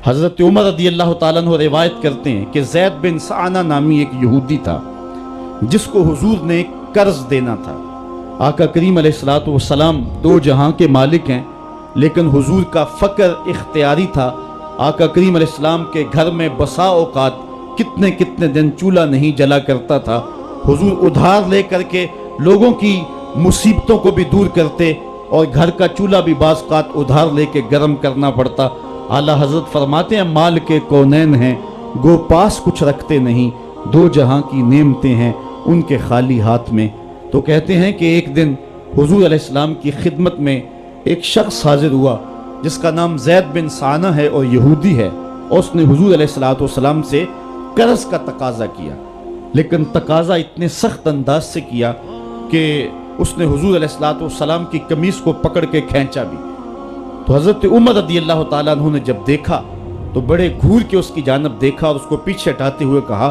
حضرت عمر رضی اللہ تعالیٰ عنہ روایت کرتے ہیں کہ زید بن سعانہ نامی ایک یہودی تھا جس کو حضور نے قرض دینا تھا۔ آقا کریم علیہ الصلوۃ والسلام دو جہاں کے مالک ہیں، لیکن حضور کا فقر اختیاری تھا۔ آقا کریم علیہ السلام کے گھر میں بسا اوقات کتنے دن چولہا نہیں جلا کرتا تھا۔ حضور ادھار لے کر کے لوگوں کی مصیبتوں کو بھی دور کرتے، اور گھر کا چولہا بھی بعض اوقات ادھار لے کے گرم کرنا پڑتا۔ اعلیٰ حضرت فرماتے ہیں مال کے کونین ہیں گو پاس کچھ رکھتے نہیں، دو جہاں کی نعمتیں ہیں ان کے خالی ہاتھ میں۔ تو کہتے ہیں کہ ایک دن حضور علیہ السلام کی خدمت میں ایک شخص حاضر ہوا جس کا نام زید بن سعانہ ہے اور یہودی ہے، اور اس نے حضور علیہ السلام سے قرض کا تقاضا کیا، لیکن تقاضا اتنے سخت انداز سے کیا کہ اس نے حضور علیہ السلام کی قمیص کو پکڑ کے کھینچا بھی۔ تو حضرت عمر رضی اللہ تعالیٰ عنہ نے جب دیکھا تو بڑے گھور کے اس کی جانب دیکھا اور اس کو پیچھے ہٹاتے ہوئے کہا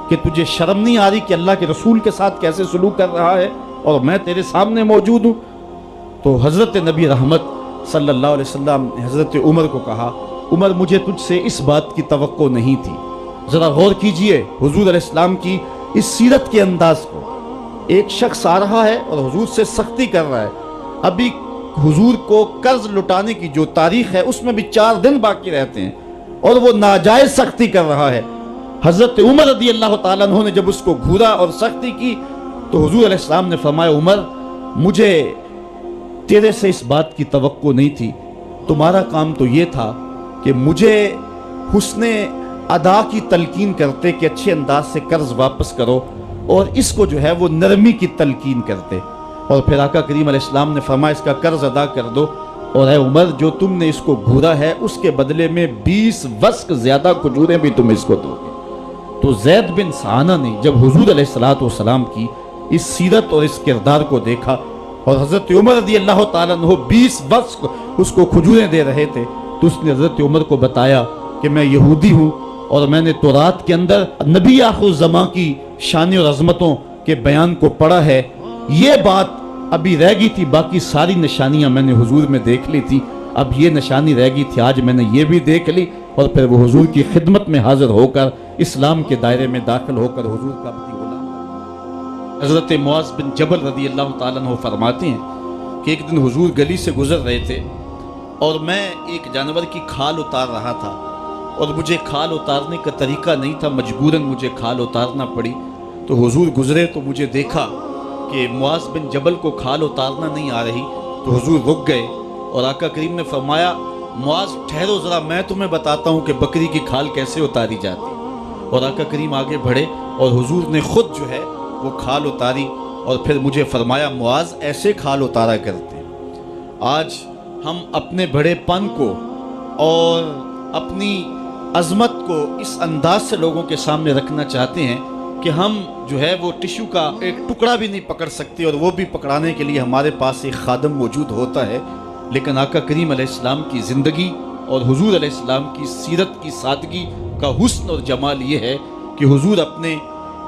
کہ تجھے شرم نہیں آ رہی کہ اللہ کے رسول کے ساتھ کیسے سلوک کر رہا ہے اور میں تیرے سامنے موجود ہوں؟ تو حضرت نبی رحمت صلی اللہ علیہ وسلم نے حضرت عمر کو کہا عمر مجھے تجھ سے اس بات کی توقع نہیں تھی۔ ذرا غور کیجئے حضور علیہ السلام کی اس سیرت کے انداز کو۔ ایک شخص آ رہا ہے اور حضور سے سختی کر رہا ہے، ابھی حضور کو قرض لٹانے کی جو تاریخ ہے اس میں بھی 4 دن باقی رہتے ہیں، اور وہ ناجائز سختی کر رہا ہے۔ حضرت عمر رضی اللہ تعالیٰ عنہ نے جب اس کو گھورا اور سختی کی تو حضور علیہ السلام نے فرمایا عمر مجھے تیرے سے اس بات کی توقع نہیں تھی، تمہارا کام تو یہ تھا کہ مجھے حسن ادا کی تلقین کرتے کہ اچھے انداز سے قرض واپس کرو، اور اس کو جو ہے وہ نرمی کی تلقین کرتے، اور پھر آقا کریم علیہ السلام نے فرمایا اس کا قرض ادا کر دو، اور اے عمر جو تم نے اس کو گھورا ہے اس کے بدلے میں 20 وسق زیادہ کھجوریں بھی تم اس کو دو گے۔ تو زید بن سعانہ نے جب حضور علیہ السلام کی اس سیرت اور اس کردار کو دیکھا، اور حضرت عمر رضی اللہ تعالیٰ عنہ 20 وسق اس کو کھجوریں دے رہے تھے، تو اس نے حضرت عمر کو بتایا کہ میں یہودی ہوں اور میں نے تورات کے اندر نبی آخر الزمان کی شان اور عظمتوں کے بیان کو پڑھا ہے، یہ بات ابھی رہ گئی تھی، باقی ساری نشانیاں میں نے حضور میں دیکھ لی تھی، اب یہ نشانی رہ گئی تھی، آج میں نے یہ بھی دیکھ لی۔ اور پھر وہ حضور کی خدمت میں حاضر ہو کر اسلام کے دائرے میں داخل ہو کر حضور کا عبدی غلام۔ حضرت معاذ بن جبل رضی اللہ تعالیٰ عنہ فرماتے ہیں کہ ایک دن حضور گلی سے گزر رہے تھے اور میں ایک جانور کی کھال اتار رہا تھا، اور مجھے کھال اتارنے کا طریقہ نہیں تھا، مجبوراً مجھے کھال اتارنا پڑی۔ تو حضور گزرے تو مجھے دیکھا کہ معاذ بن جبل کو کھال اتارنا نہیں آ رہی، تو حضور رک گئے اور آقا کریم نے فرمایا معاذ ٹھہرو ذرا میں تمہیں بتاتا ہوں کہ بکری کی کھال کیسے اتاری جاتی۔ اور آقا کریم آگے بڑھے اور حضور نے خود جو ہے وہ کھال اتاری، اور پھر مجھے فرمایا معاذ ایسے کھال اتارا کرتے۔ آج ہم اپنے بڑے پن کو اور اپنی عظمت کو اس انداز سے لوگوں کے سامنے رکھنا چاہتے ہیں کہ ہم جو ہے وہ ٹشو کا ایک ٹکڑا بھی نہیں پکڑ سکتے، اور وہ بھی پکڑانے کے لیے ہمارے پاس ایک خادم موجود ہوتا ہے۔ لیکن آقا کریم علیہ السلام کی زندگی اور حضور علیہ السلام کی سیرت کی سادگی کا حسن اور جمال یہ ہے کہ حضور اپنے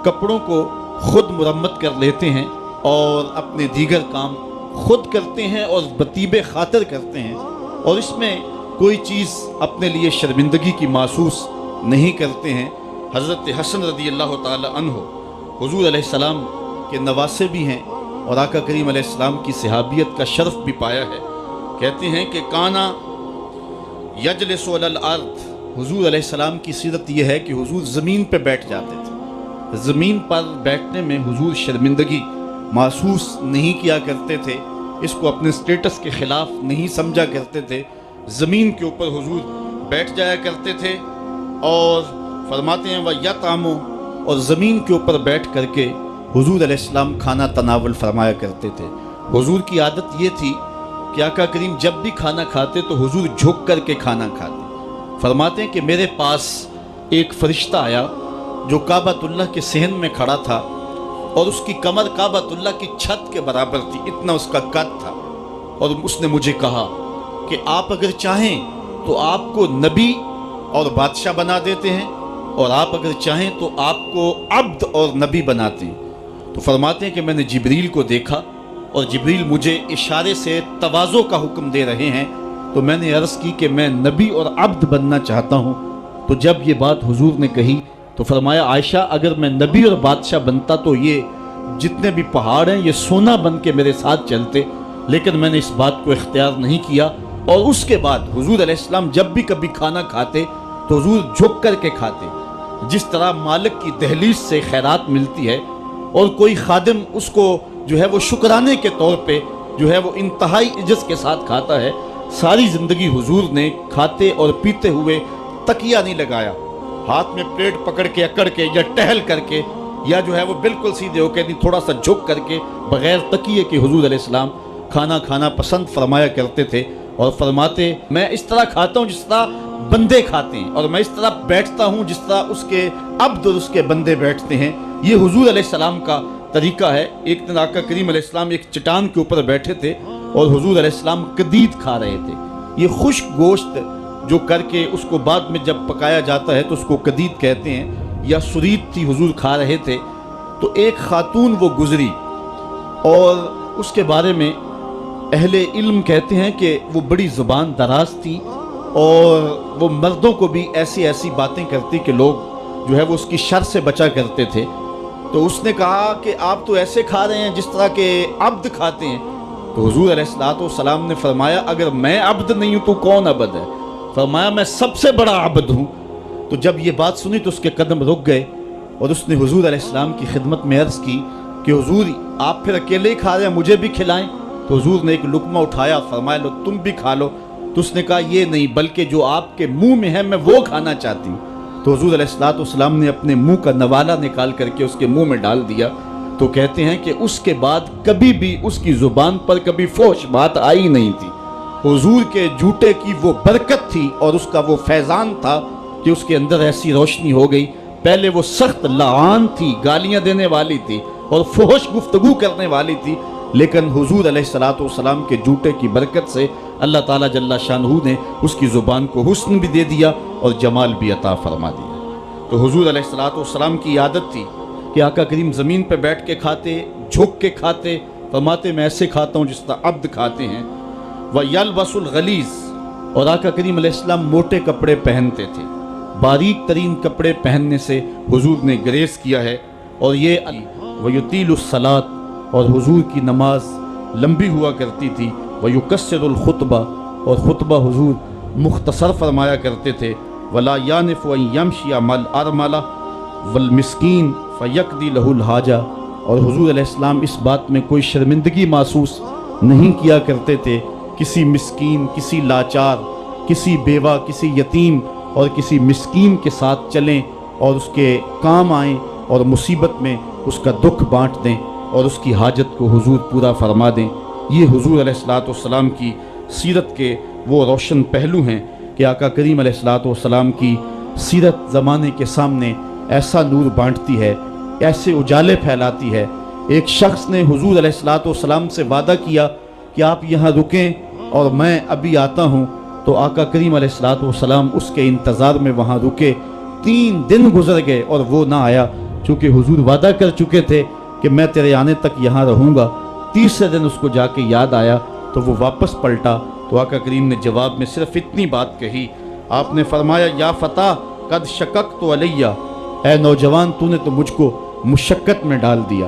کپڑوں کو خود مرمت کر لیتے ہیں اور اپنے دیگر کام خود کرتے ہیں اور بطیب خاطر کرتے ہیں، اور اس میں کوئی چیز اپنے لیے شرمندگی کی محسوس نہیں کرتے ہیں۔ حضرت حسن رضی اللہ تعالی عنہ حضور علیہ السلام کے نواسے بھی ہیں اور آقا کریم علیہ السلام کی صحابیت کا شرف بھی پایا ہے۔ کہتے ہیں کہ کانا یجلس علی الارض، حضور علیہ السلام کی سیرت یہ ہے کہ حضور زمین پہ بیٹھ جاتے تھے، زمین پر بیٹھنے میں حضور شرمندگی محسوس نہیں کیا کرتے تھے، اس کو اپنے سٹیٹس کے خلاف نہیں سمجھا کرتے تھے، زمین کے اوپر حضور بیٹھ جایا کرتے تھے، اور فرماتے ہیں وَيَطْعَمُ، اور زمین کے اوپر بیٹھ کر کے حضور علیہ السلام کھانا تناول فرمایا کرتے تھے۔ حضور کی عادت یہ تھی کہ آقا کریم جب بھی کھانا کھاتے تو حضور جھک کر کے کھانا کھاتے۔ فرماتے ہیں کہ میرے پاس ایک فرشتہ آیا جو کعبۃ اللہ کے صحن میں کھڑا تھا، اور اس کی کمر کعبۃ اللہ کی چھت کے برابر تھی، اتنا اس کا قد تھا، اور اس نے مجھے کہا کہ آپ اگر چاہیں تو آپ کو نبی اور بادشاہ بنا دیتے ہیں، اور آپ اگر چاہیں تو آپ کو عبد اور نبی بناتے ہیں۔ تو فرماتے ہیں کہ میں نے جبریل کو دیکھا، اور جبریل مجھے اشارے سے تواضع کا حکم دے رہے ہیں، تو میں نے عرض کی کہ میں نبی اور عبد بننا چاہتا ہوں۔ تو جب یہ بات حضور نے کہی تو فرمایا عائشہ اگر میں نبی اور بادشاہ بنتا تو یہ جتنے بھی پہاڑ ہیں یہ سونا بن کے میرے ساتھ چلتے، لیکن میں نے اس بات کو اختیار نہیں کیا۔ اور اس کے بعد حضور علیہ السلام جب بھی کبھی کھانا کھاتے تو حضور جھک کر کے کھاتے، جس طرح مالک کی دہلیز سے خیرات ملتی ہے اور کوئی خادم اس کو جو ہے وہ شکرانے کے طور پہ جو ہے وہ انتہائی عجز کے ساتھ کھاتا ہے، ساری زندگی حضور نے کھاتے اور پیتے ہوئے تکیہ نہیں لگایا، ہاتھ میں پلیٹ پکڑ کے اکڑ کے یا ٹہل کر کے یا جو ہے وہ بالکل سیدھے ہو کے نہیں، تھوڑا سا جھک کر کے بغیر تکیے کے حضور علیہ السلام کھانا کھانا پسند فرمایا کرتے تھے، اور فرماتے میں اس طرح کھاتا ہوں جس طرح بندے کھاتے ہیں، اور میں اس طرح بیٹھتا ہوں جس طرح اس کے عبد اور اس کے بندے بیٹھتے ہیں۔ یہ حضور علیہ السلام کا طریقہ ہے۔ ایک دن آقا کریم علیہ السلام ایک چٹان کے اوپر بیٹھے تھے اور حضور علیہ السلام قدید کھا رہے تھے۔ یہ خشک گوشت جو کر کے اس کو بعد میں جب پکایا جاتا ہے تو اس کو قدید کہتے ہیں، یا سرید تھی، حضور کھا رہے تھے تو ایک خاتون وہ گزری، اور اس کے بارے میں اہل علم کہتے ہیں کہ وہ بڑی زبان دراز تھی اور وہ مردوں کو بھی ایسی ایسی باتیں کرتی کہ لوگ جو ہے وہ اس کی شر سے بچا کرتے تھے۔ تو اس نے کہا کہ آپ تو ایسے کھا رہے ہیں جس طرح کے عبد کھاتے ہیں۔ تو حضور علیہ السلام نے فرمایا اگر میں عبد نہیں ہوں تو کون عبد ہے؟ فرمایا میں سب سے بڑا عبد ہوں۔ تو جب یہ بات سنی تو اس کے قدم رک گئے اور اس نے حضور علیہ السلام کی خدمت میں عرض کی کہ حضور آپ پھر اکیلے ہی کھا رہے ہیں، مجھے بھی کھلائیں۔ تو حضور نے ایک لقمہ اٹھایا، فرمایا لو تم بھی کھا لو۔ تو اس نے کہا یہ نہیں، بلکہ جو آپ کے منہ میں ہے میں وہ کھانا چاہتی ہوں۔ تو حضور علیہ السلام نے اپنے منہ کا نوالا نکال کر کے اس کے منہ میں ڈال دیا۔ تو کہتے ہیں کہ اس کے بعد کبھی بھی اس کی زبان پر کبھی فحش بات آئی نہیں تھی۔ حضور کے جھوٹے کی وہ برکت تھی اور اس کا وہ فیضان تھا کہ اس کے اندر ایسی روشنی ہو گئی۔ پہلے وہ سخت لعان تھی، گالیاں دینے والی تھی اور فحش گفتگو کرنے والی تھی، لیکن حضور علیہ السلام کے جھوٹے کی برکت سے اللہ تعالیٰ جل شانہ نے اس کی زبان کو حسن بھی دے دیا اور جمال بھی عطا فرما دیا۔ تو حضور علیہ السلام کی عادت تھی کہ آقا کریم زمین پہ بیٹھ کے کھاتے، جھک کے کھاتے، فرماتے میں ایسے کھاتا ہوں جس طرح عبد کھاتے ہیں۔ وَيَلْبَسُ الْغَلِيظ، اور آقا کریم علیہ السلام موٹے کپڑے پہنتے تھے، باریک ترین کپڑے پہننے سے حضور نے گریز کیا ہے۔ اور یہ وَيُطِيلُ الصَّلَاةَ، اور حضور کی نماز لمبی ہوا کرتی تھی۔ وَيُقَصِّرُ الْخُطْبَةَ، اور خطبہ حضور مختصر فرمایا کرتے تھے۔ وَلَا يَانِفُ أَن يَمْشِيَ مَعَ الْأَرْمَلَةِ وَالْمِسْكِينِ فَيَقْضِي لَهُ الْحَاجَةَ، اور حضور علیہ السلام اس بات میں کوئی شرمندگی محسوس نہیں کیا کرتے تھے کسی مسکین، کسی لاچار، کسی بیوہ، کسی یتیم اور کسی مسکین کے ساتھ چلیں اور اس کے کام آئیں اور مصیبت میں اس کا دکھ بانٹ دیں اور اس کی حاجت کو حضور پورا فرما دیں۔ یہ حضور علیہ السلام کی سیرت کے وہ روشن پہلو ہیں کہ آقا کریم علیہ السلام کی سیرت زمانے کے سامنے ایسا نور بانٹتی ہے، ایسے اجالے پھیلاتی ہے۔ ایک شخص نے حضور علیہ السلام سے وعدہ کیا کہ آپ یہاں رکیں اور میں ابھی آتا ہوں، تو آقا کریم علیہ السلام اس کے انتظار میں وہاں رکے۔ 3 دن گزر گئے اور وہ نہ آیا، چونکہ حضور وعدہ کر چکے تھے کہ میں تیرے آنے تک یہاں رہوں گا۔ تیسرے دن اس کو جا کے یاد آیا تو وہ واپس پلٹا، تو آقا کریم نے جواب میں صرف اتنی بات کہی، آپ نے فرمایا یا فتح قد شککت علیہ، اے نوجوان تو نے تو مجھ کو مشقت میں ڈال دیا۔